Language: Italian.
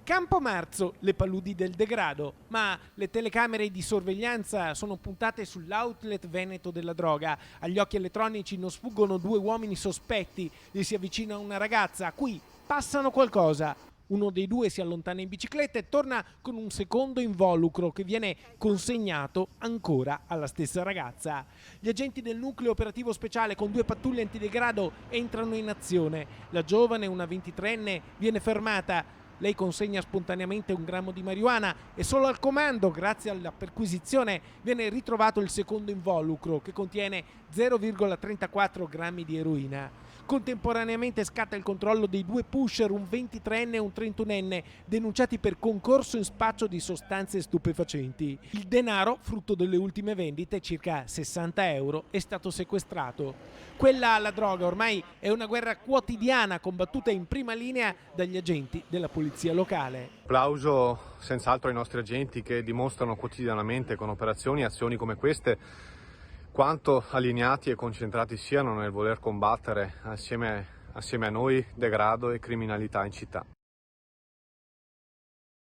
Campomarzo, le paludi del degrado, ma le telecamere di sorveglianza sono puntate sull'outlet veneto della droga. Agli occhi elettronici non sfuggono due uomini sospetti. Gli si avvicina una ragazza a cui passano qualcosa. Uno dei due si allontana in bicicletta e torna con un secondo involucro che viene consegnato ancora alla stessa ragazza. Gli agenti del nucleo operativo speciale con due pattuglie antidegrado entrano in azione. La giovane, una 23enne, viene fermata. Lei consegna spontaneamente 1 grammo di marijuana e solo al comando, grazie alla perquisizione, viene ritrovato il secondo involucro che contiene 0,34 grammi di eroina. Contemporaneamente scatta il controllo dei due pusher, un 23enne e un 31enne, denunciati per concorso in spaccio di sostanze stupefacenti. Il denaro, frutto delle ultime vendite, circa 60 euro, è stato sequestrato. Quella alla droga ormai è una guerra quotidiana combattuta in prima linea dagli agenti della polizia locale. Applauso senz'altro ai nostri agenti che dimostrano quotidianamente con operazioni e azioni come queste quanto allineati e concentrati siano nel voler combattere assieme a noi degrado e criminalità in città.